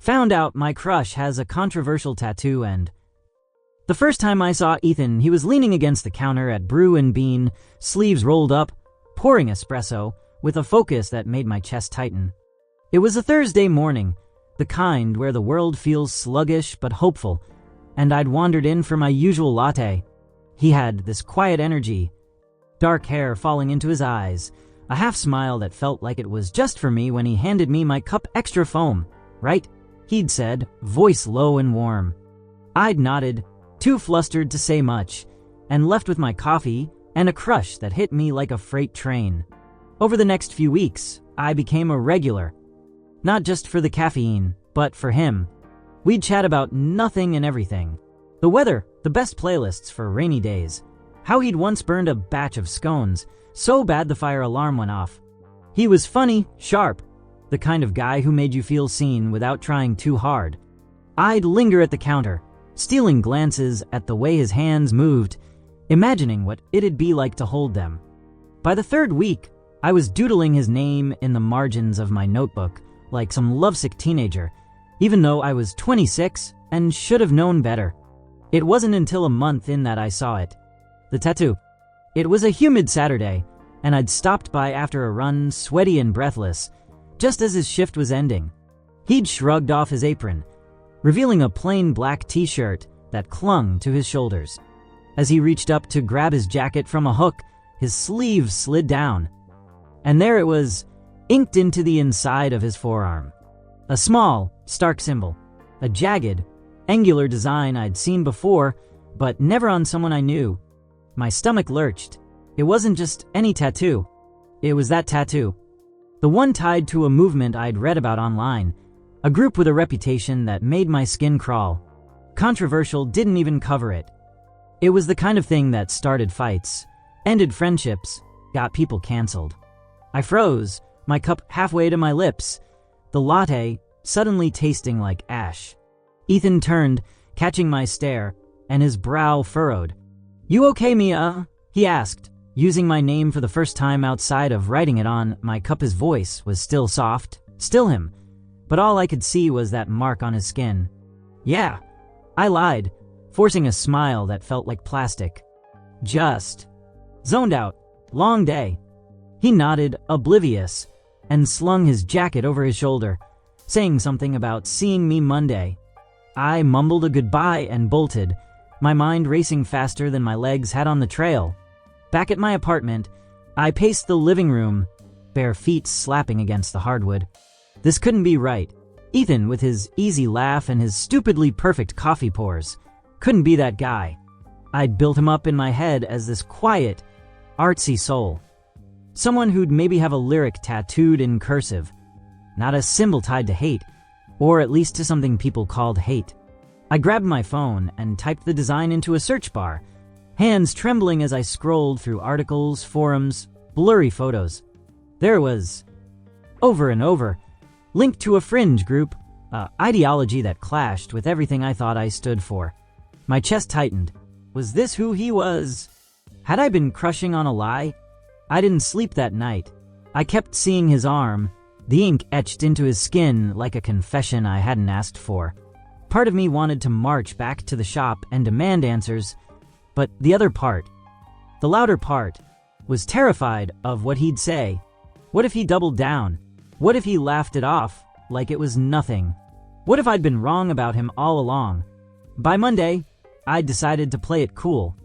Found out my crush has a controversial tattoo and... The first time I saw Ethan, he was leaning against the counter at Brew Bean, sleeves rolled up, pouring espresso, with a focus that made my chest tighten. It was a Thursday morning, the kind where the world feels sluggish but hopeful, and I'd wandered in for my usual latte. He had this quiet energy, dark hair falling into his eyes, a half smile that felt like it was just for me when he handed me my cup extra foam. Right? He'd said, voice low and warm. I'd nodded, too flustered to say much, and left with my coffee and a crush that hit me like a freight train. Over the next few weeks, I became a regular. Not just for the caffeine, but for him. We'd chat about nothing and everything. The weather, the best playlists for rainy days. How he'd once burned a batch of scones, so bad the fire alarm went off. He was funny, sharp, the kind of guy who made you feel seen without trying too hard. I'd linger at the counter, stealing glances at the way his hands moved, imagining what it'd be like to hold them. By the third week, I was doodling his name in the margins of my notebook, like some lovesick teenager, even though I was 26 and should have known better. It wasn't until a month in that I saw it. The tattoo. It was a humid Saturday, and I'd stopped by after a run, sweaty and breathless, just as his shift was ending. He'd shrugged off his apron, revealing a plain black t-shirt that clung to his shoulders. As he reached up to grab his jacket from a hook, his sleeve slid down, and there it was, inked into the inside of his forearm. A small, stark symbol, a jagged, angular design I'd seen before, but never on someone I knew. My stomach lurched. It wasn't just any tattoo. It was that tattoo. The one tied to a movement I'd read about online, a group with a reputation that made my skin crawl. Controversial didn't even cover it. It was the kind of thing that started fights, ended friendships, got people canceled. I froze, my cup halfway to my lips, the latte suddenly tasting like ash. Ethan turned, catching my stare, and his brow furrowed. "You okay, Mia?" he asked, using my name for the first time outside of writing it on my cup. His voice was still soft, still him, but all I could see was that mark on his skin. "Yeah," I lied, forcing a smile that felt like plastic. "Just zoned out. Long day." He nodded, oblivious, and slung his jacket over his shoulder, saying something about seeing me Monday. I mumbled a goodbye and bolted, my mind racing faster than my legs had on the trail. Back at my apartment, I paced the living room, bare feet slapping against the hardwood. This couldn't be right. Ethan, with his easy laugh and his stupidly perfect coffee pours, couldn't be that guy. I'd built him up in my head as this quiet, artsy soul. Someone who'd maybe have a lyric tattooed in cursive, not a symbol tied to hate, or at least to something people called hate. I grabbed my phone and typed the design into a search bar, hands trembling as I scrolled through articles, forums, blurry photos. There it was, over and over, linked to a fringe group, ideology that clashed with everything I thought I stood for. My chest tightened. Was this who he was? Had I been crushing on a lie? I didn't sleep that night. I kept seeing his arm, the ink etched into his skin like a confession I hadn't asked for. Part of me wanted to march back to the shop and demand answers, but the other part, the louder part, was terrified of what he'd say. What if he doubled down? What if he laughed it off like it was nothing? What if I'd been wrong about him all along? By Monday, I'd decided to play it cool.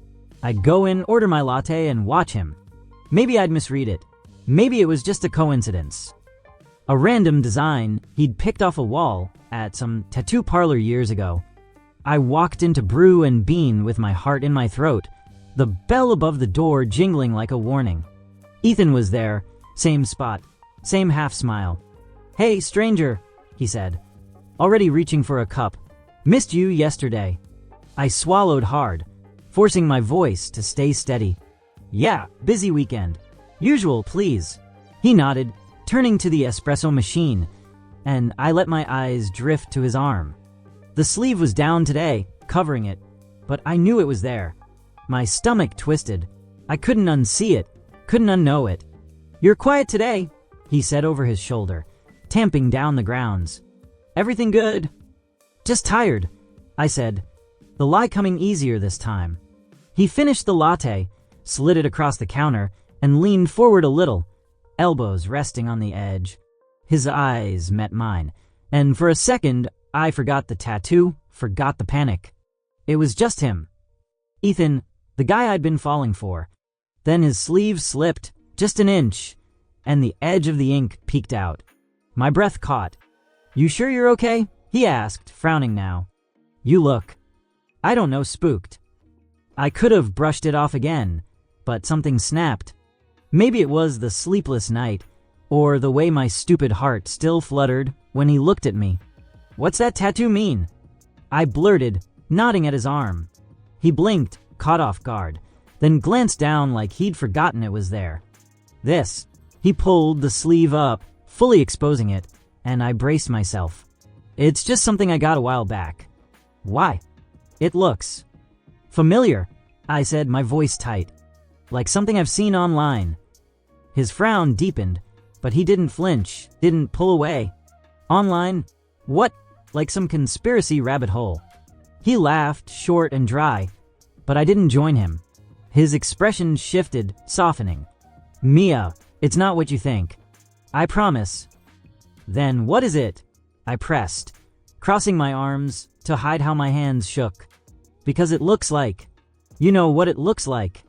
I'd go in, order my latte, and watch him. Maybe I'd misread it. Maybe it was just a coincidence. A random design he'd picked off a wall at some tattoo parlor years ago. I walked into Brew Bean with my heart in my throat, the bell above the door jingling like a warning. Ethan was there, same spot, same half smile. "Hey, stranger," he said, already reaching for a cup. "Missed you yesterday." I swallowed hard, forcing my voice to stay steady. "Yeah, busy weekend. Usual, please." He nodded, turning to the espresso machine, and I let my eyes drift to his arm. The sleeve was down today, covering it, but I knew it was there. My stomach twisted. I couldn't unsee it, couldn't unknow it. "You're quiet today," he said over his shoulder, tamping down the grounds. Everything good? Just tired, I said, the lie coming easier this time. He finished the latte, slid it across the counter, and leaned forward a little, elbows resting on the edge. His eyes met mine, and for a second, I forgot the tattoo, forgot the panic. It was just him. Ethan, the guy I'd been falling for. Then his sleeve slipped, just an inch, and the edge of the ink peeked out. My breath caught. You sure you're okay? He asked, frowning now. You look, I don't know, spooked. I could have brushed it off again, but something snapped. Maybe it was the sleepless night, or the way my stupid heart still fluttered when he looked at me. What's that tattoo mean? I blurted, nodding at his arm. He blinked, caught off guard, then glanced down like he'd forgotten it was there. This. He pulled the sleeve up, fully exposing it, and I braced myself. It's just something I got a while back. Why? It looks familiar, I said, my voice tight. Like something I've seen online. His frown deepened, but he didn't flinch, didn't pull away. Online? What? Like some conspiracy rabbit hole. He laughed, short and dry, but I didn't join him. His expression shifted, softening. Mia, it's not what you think. I promise. Then what is it? I pressed, crossing my arms to hide how my hands shook. Because it looks like. You know what it looks like.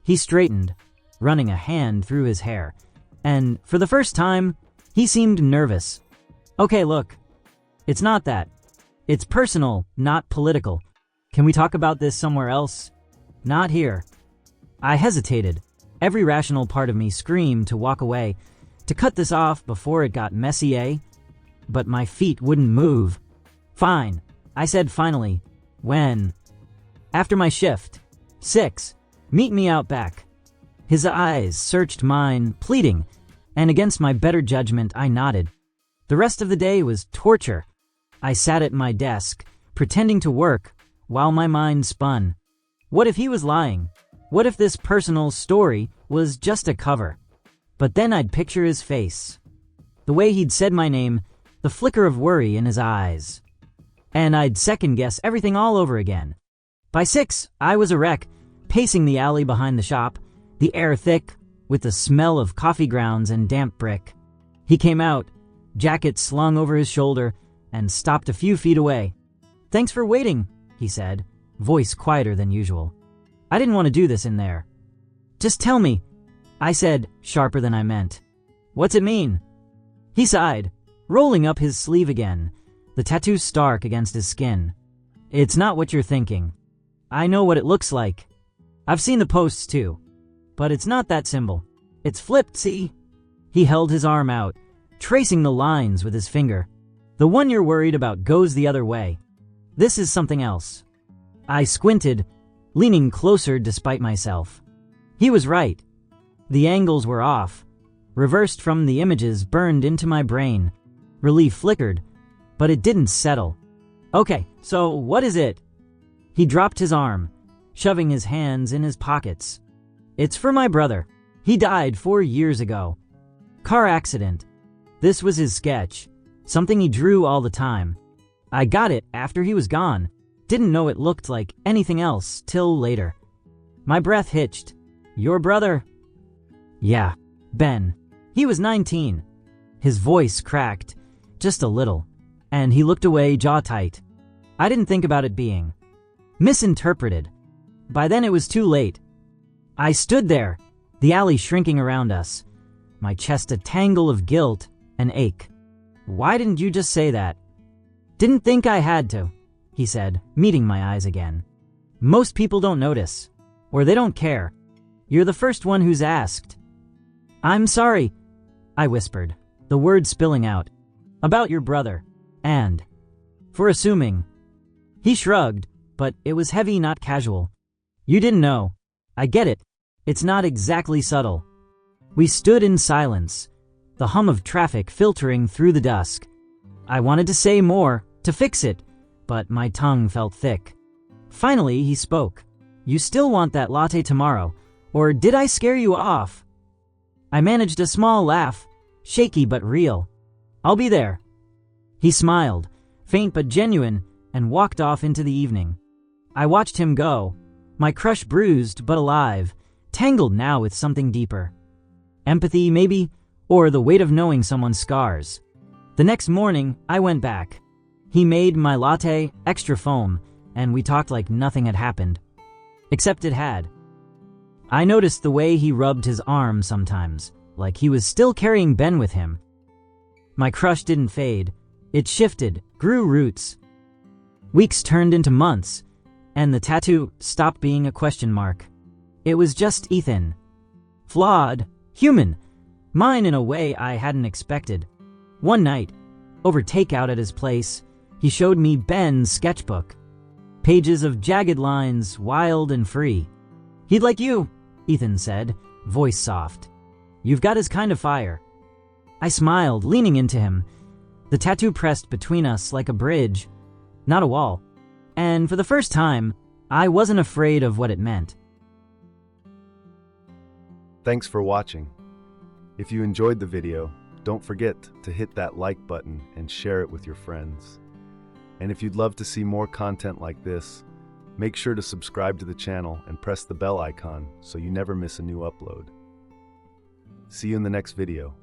He straightened, running a hand through his hair, and for the first time, he seemed nervous. Okay, look. It's not that. It's personal, not political. Can we talk about this somewhere else? Not here. I hesitated. Every rational part of me screamed to walk away, to cut this off before it got messy, eh? But my feet wouldn't move. Fine, I said finally. When? After my shift. 6. Meet me out back. His eyes searched mine, pleading, and against my better judgment, I nodded. The rest of the day was torture. I sat at my desk, pretending to work, while my mind spun. What if he was lying? What if this personal story was just a cover? But then I'd picture his face. The way he'd said my name, the flicker of worry in his eyes. And I'd second-guess everything all over again. By 6, I was a wreck, pacing the alley behind the shop, the air thick, with the smell of coffee grounds and damp brick. He came out, jacket slung over his shoulder, and stopped a few feet away. Thanks for waiting, he said, voice quieter than usual. I didn't want to do this in there. Just tell me, I said, sharper than I meant. What's it mean? He sighed, rolling up his sleeve again, the tattoo stark against his skin. It's not what you're thinking. I know what it looks like. I've seen the posts too. But it's not that symbol. It's flipped, see? He held his arm out, tracing the lines with his finger. The one you're worried about goes the other way. This is something else. I squinted, leaning closer despite myself. He was right. The angles were off, reversed from the images burned into my brain. Relief flickered, but it didn't settle. Okay, so what is it? He dropped his arm, shoving his hands in his pockets. It's for my brother. He died 4 years ago. Car accident. This was his sketch, something he drew all the time. I got it after he was gone. Didn't know it looked like anything else till later. My breath hitched. Your brother? Yeah, Ben. He was 19. His voice cracked, just a little, and he looked away, jaw tight. I didn't think about it being misinterpreted. By then it was too late. I stood there, the alley shrinking around us, my chest a tangle of guilt and ache. Why didn't you just say that? Didn't think I had to, he said, meeting my eyes again. Most people don't notice, or they don't care. You're the first one who's asked. I'm sorry, I whispered, the words spilling out. About your brother, and for assuming. He shrugged, but it was heavy, not casual. You didn't know. I get it. It's not exactly subtle. We stood in silence, the hum of traffic filtering through the dusk. I wanted to say more, to fix it, but my tongue felt thick. Finally, he spoke. You still want that latte tomorrow, or did I scare you off? I managed a small laugh, shaky but real. I'll be there. He smiled, faint but genuine, and walked off into the evening. I watched him go, my crush bruised but alive, tangled now with something deeper. Empathy, maybe, or the weight of knowing someone's scars. The next morning, I went back. He made my latte extra foam, and we talked like nothing had happened. Except it had. I noticed the way he rubbed his arm sometimes, like he was still carrying Ben with him. My crush didn't fade. It shifted, grew roots. Weeks turned into months, and the tattoo stopped being a question mark. It was just Ethan. Flawed, human, mine in a way I hadn't expected. One night, over takeout at his place, he showed me Ben's sketchbook. Pages of jagged lines, wild and free. "He'd like you," Ethan said, voice soft. "You've got his kind of fire." I smiled, leaning into him. The tattoo pressed between us like a bridge, not a wall. And for the first time, I wasn't afraid of what it meant. Thanks for watching. If you enjoyed the video, don't forget to hit that like button and share it with your friends. And if you'd love to see more content like this, make sure to subscribe to the channel and press the bell icon so you never miss a new upload. See you in the next video.